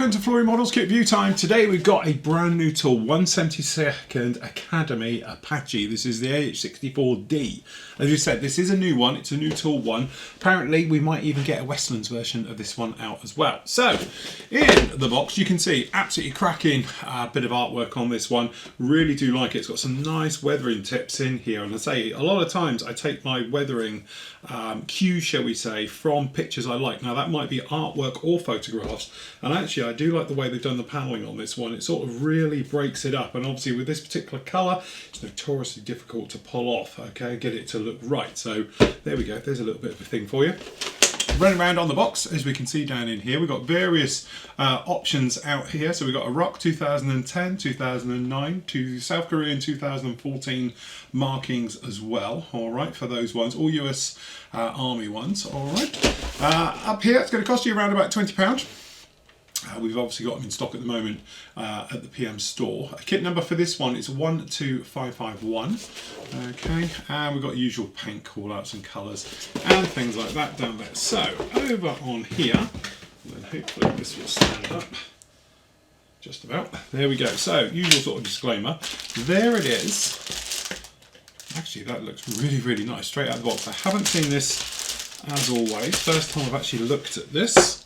welcome to Flooring Models Kit View Time. Today we've got a brand new tool, 172nd Academy Apache. This is the AH-64D. As you said, this is a new one, it's a new tool one. Apparently we might even get a Westlands version of this one out as well. So, in the box you can see absolutely cracking bit of artwork on this one. Really do like it. It's got some nice weathering tips in here, and I say a lot of times I take my weathering cues, shall we say, from pictures I like. Now that might be artwork or photographs, and actually I do like the way they've done the paneling on this one. It sort of really breaks it up, and obviously with this particular color it's notoriously difficult to pull off, okay, get it to look right. So there we go, there's a little bit of a thing for you. Running around on the box, as we can see down in here, we've got various options out here. So we've got a ROC 2010, 2009, to South Korean 2014 markings as well, all right, for those ones, all US Army ones, all right. Up here, it's going to cost you around about £20. We've obviously got them in stock at the moment at the PM store. A kit number for this one is 12551. Okay, and we've got usual paint call-outs and colours and things like that down there. So over on here, and then hopefully this will stand up. Just about. There we go. So usual sort of disclaimer. There it is. Actually, that looks really, really nice straight out of the box. I haven't seen this as always. First time I've actually looked at this.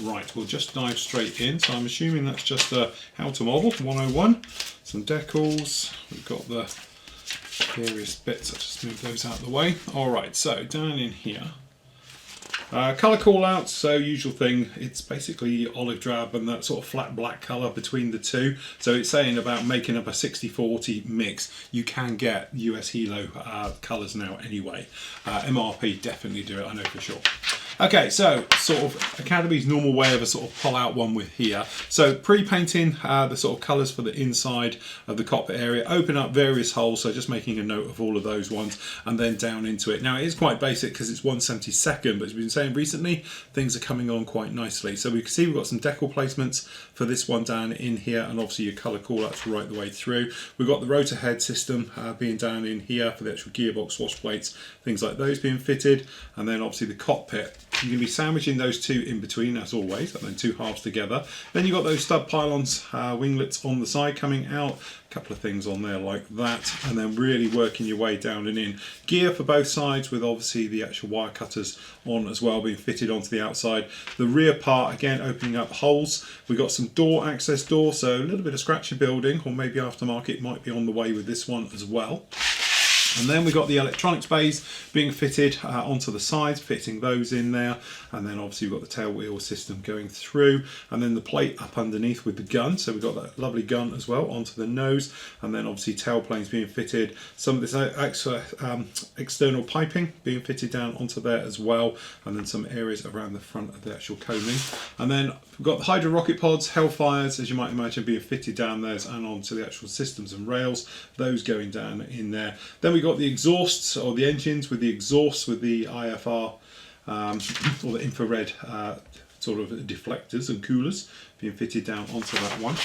Right, we'll just dive straight in. So I'm assuming that's just a how to model 101. Some decals. We've got the various bits. I'll just move those out of the way. All right, so down in here. Colour call-outs, so usual thing, it's basically olive drab and that sort of flat black colour between the two. So it's saying about making up a 60-40 mix. You can get US Hilo colours now anyway. MRP definitely do it, I know for sure. Okay, so sort of Academy's normal way of a sort of pull out one with here. So pre-painting the sort of colours for the inside of the cockpit area, open up various holes, so just making a note of all of those ones, and then down into it. Now it is quite basic because it's 1/72nd, but as we've been saying recently, things are coming on quite nicely. So we can see we've got some decal placements for this one down in here, and obviously your colour call-outs right the way through. We've got the rotor head system being down in here for the actual gearbox wash plates, things like those being fitted, and then obviously the cockpit. You're going to be sandwiching those two in between as always, and then two halves together. Then you've got those stud pylons, winglets on the side coming out, a couple of things on there like that, and then really working your way down and in. Gear for both sides with obviously the actual wire cutters on as well being fitted onto the outside. The rear part again opening up holes. We've got some door access door, so a little bit of scratchy building, or maybe aftermarket might be on the way with this one as well. And then we've got the electronics bays being fitted onto the sides, fitting those in there. And then obviously we've got the tail wheel system going through. And then the plate up underneath with the gun. So we've got that lovely gun as well onto the nose. And then obviously tail planes being fitted. Some of this extra external piping being fitted down onto there as well. And then some areas around the front of the actual coaming. And then we've got the Hydra rocket pods, Hellfires, as you might imagine, being fitted down there and onto the actual systems and rails. Those going down in there. Then we got the exhausts, or the engines with the exhausts with the IFR or the infrared sort of deflectors and coolers being fitted down onto that one.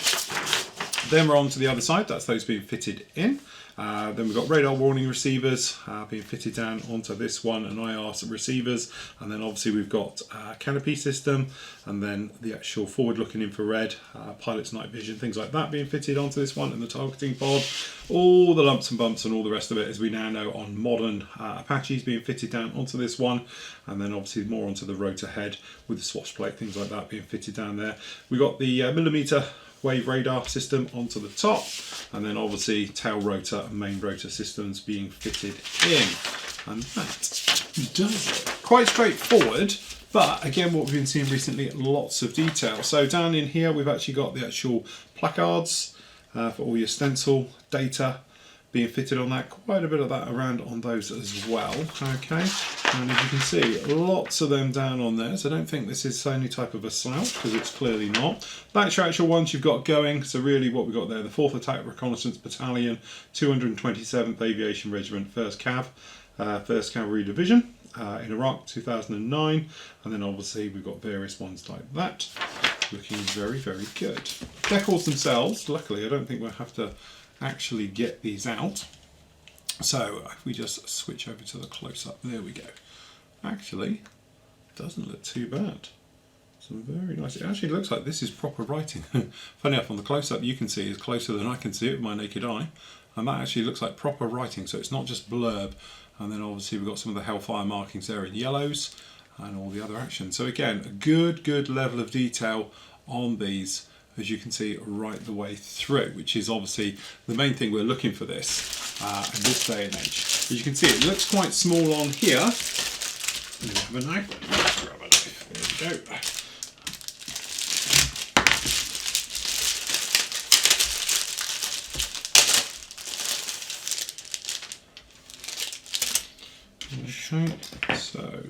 Then we're on to the other side, that's those being fitted in. Then we've got radar warning receivers being fitted down onto this one, and IR receivers, and then obviously we've got canopy system, and then the actual forward-looking infrared, pilot's night vision, things like that being fitted onto this one, and the targeting pod. All the lumps and bumps and all the rest of it, as we now know, on modern Apaches being fitted down onto this one, and then obviously more onto the rotor head with the swash plate, things like that being fitted down there. We've got the millimeter wave radar system onto the top, and then obviously tail rotor and main rotor systems being fitted in, and that does it. Quite straightforward, but again what we've been seeing recently, lots of detail. So down in here we've actually got the actual placards for all your stencil data being fitted on that, quite a bit of that around on those as well. Okay, and as you can see, lots of them down on there, so I don't think this is any type of a slouch, because it's clearly not. That's your actual ones you've got going. So really what we've got there, the 4th Attack Reconnaissance Battalion, 227th Aviation Regiment, 1st Cav, 1st Cavalry Division in Iraq 2009, and then obviously we've got various ones like that, looking very, very good. Decals themselves, luckily I don't think we'll have to actually get these out. So if we just switch over to the close-up, there we go. Actually, doesn't look too bad. Some very nice. It actually looks like this is proper writing. Funny enough, on the close-up you can see is closer than I can see it with my naked eye, and that actually looks like proper writing. So it's not just blurb. And then obviously we've got some of the Hellfire markings there in yellows, and all the other action. So again, a good level of detail on these, as you can see, right the way through, which is obviously the main thing we're looking for this in this day and age. As you can see, it looks quite small on here. Do we have a knife? Let's grab a knife. There we go. Okay, so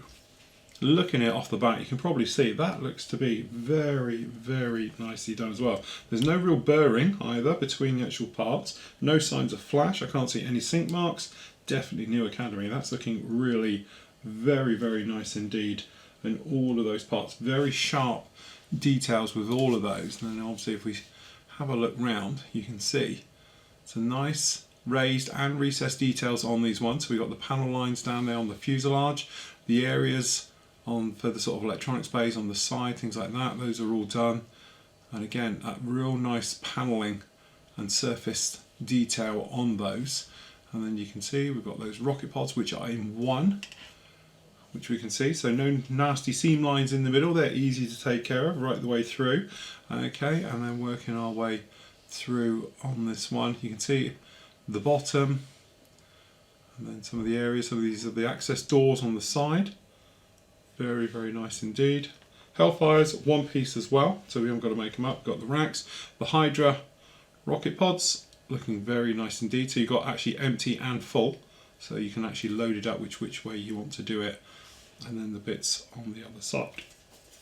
looking at it off the bat, you can probably see that looks to be very nicely done as well. There's no real burring either between the actual parts, no signs of flash, I can't see any sink marks, definitely New Academy. That's looking really very nice indeed, and all of those parts, very sharp details with all of those. And then obviously if we have a look round, you can see it's a nice raised and recessed details on these ones. So we've got the panel lines down there on the fuselage, the areas on for the sort of electronics bays on the side, things like that, those are all done. And again, that real nice paneling and surfaced detail on those. And then you can see we've got those rocket pods, which are in one, which we can see, so no nasty seam lines in the middle, they're easy to take care of right the way through. Okay, and then working our way through on this one, you can see the bottom, and then some of the areas, some of these are the access doors on the side. Very nice indeed. Hellfire's one piece as well, so we haven't got to make them up. Got the racks, the Hydra rocket pods, looking very nice indeed. So you've got actually empty and full, so you can actually load it up which way you want to do it, and then the bits on the other side.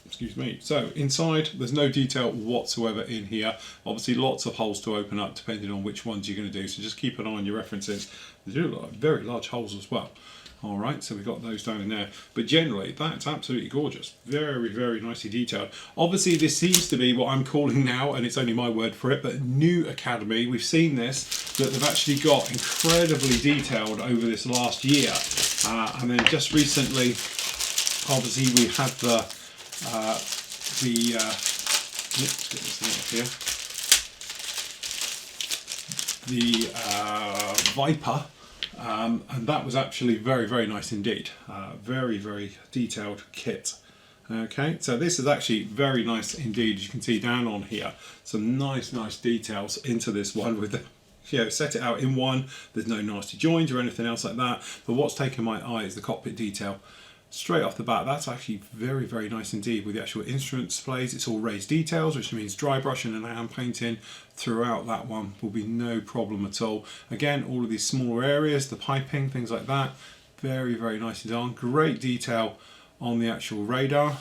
Excuse me. So inside there's no detail whatsoever in here. Obviously lots of holes to open up depending on which ones you're going to do, so just keep an eye on your references. They do look like very large holes as well. Alright, so we've got those down in there, but generally that's absolutely gorgeous, very nicely detailed. Obviously this seems to be what I'm calling now, and it's only my word for it, but New Academy. We've seen this, that they've actually got incredibly detailed over this last year, and then just recently obviously we had let's get this thing up here, the Viper. And that was actually very nice indeed. Very detailed kit. Okay, so this is actually very nice indeed. As you can see down on here, some nice details into this one with the, you know, set it out in one. There's no nasty joins or anything else like that. But what's taken my eye is the cockpit detail. Straight off the bat, that's actually very nice indeed. With the actual instrument displays, it's all raised details, which means dry brushing and hand painting throughout that one will be no problem at all. Again, all of these smaller areas, the piping, things like that, very nicely done. Great detail on the actual radar.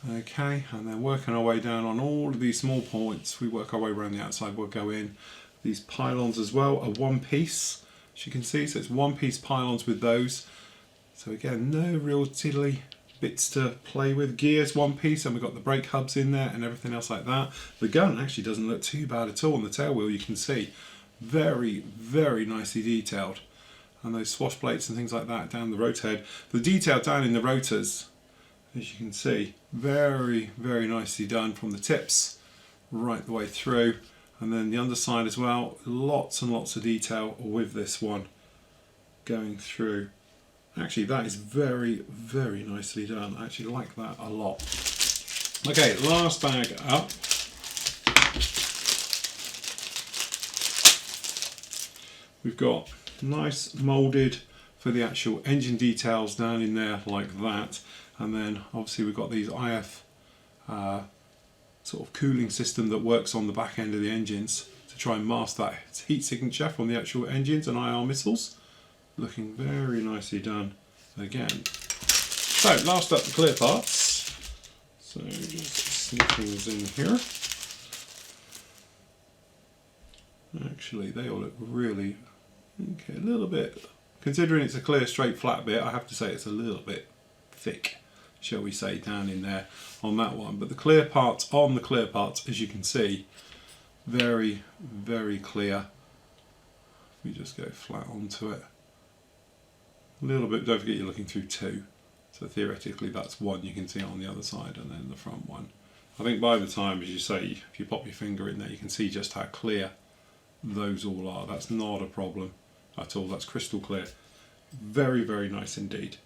Okay, and then working our way down on all of these small points, we work our way around the outside, we'll go in. These pylons as well are one piece, as you can see, so it's one piece pylons with those. So again, no real tiddly bits to play with. Gears one piece, and we've got the brake hubs in there and everything else like that. The gun actually doesn't look too bad at all on the tail wheel, you can see. Very nicely detailed. And those swash plates and things like that down the rotor head. The detail down in the rotors, as you can see, very nicely done from the tips right the way through. And then the underside as well, lots and lots of detail with this one going through. Actually, that is very nicely done. I actually like that a lot. Okay, last bag up. We've got nice moulded for the actual engine details down in there like that. And then obviously we've got these IF sort of cooling system that works on the back end of the engines to try and mask that heat signature from the actual engines and IR missiles. Looking very nicely done again. So last up, the clear parts. So just slip things in here. Actually, they all look really okay. A little bit, considering it's a clear, straight, flat bit, I have to say it's a little bit thick, shall we say, down in there on that one. But the clear parts on the clear parts, as you can see, very clear. If we just go flat onto it. A little bit, don't forget you're looking through two. So theoretically that's one you can see on the other side, and then the front one. I think by the time, as you say, if you pop your finger in there, you can see just how clear those all are. That's not a problem at all. That's crystal clear. Very, very nice indeed.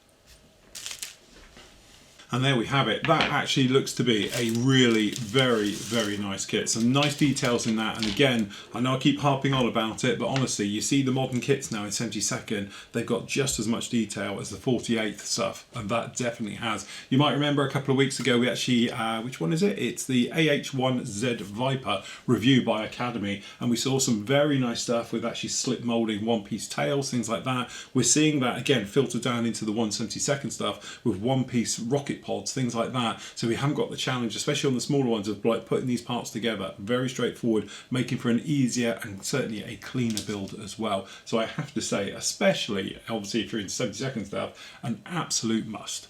And there we have it. That actually looks to be a really very, very nice kit. Some nice details in that. And again, I know I keep harping on about it, but honestly, you see the modern kits now in 72nd, they've got just as much detail as the 48th stuff. And that definitely has. You might remember a couple of weeks ago, we actually, which one is it? It's the AH-1Z Viper review by Academy. And we saw some very nice stuff with actually slip molding one-piece tails, things like that. We're seeing that, again, filter down into the 172nd stuff with one-piece rocket pods, things like that. So we haven't got the challenge, especially on the smaller ones, of like putting these parts together. Very straightforward, making for an easier and certainly a cleaner build as well. So I have to say, especially obviously if you're into 72nd stuff, an absolute must.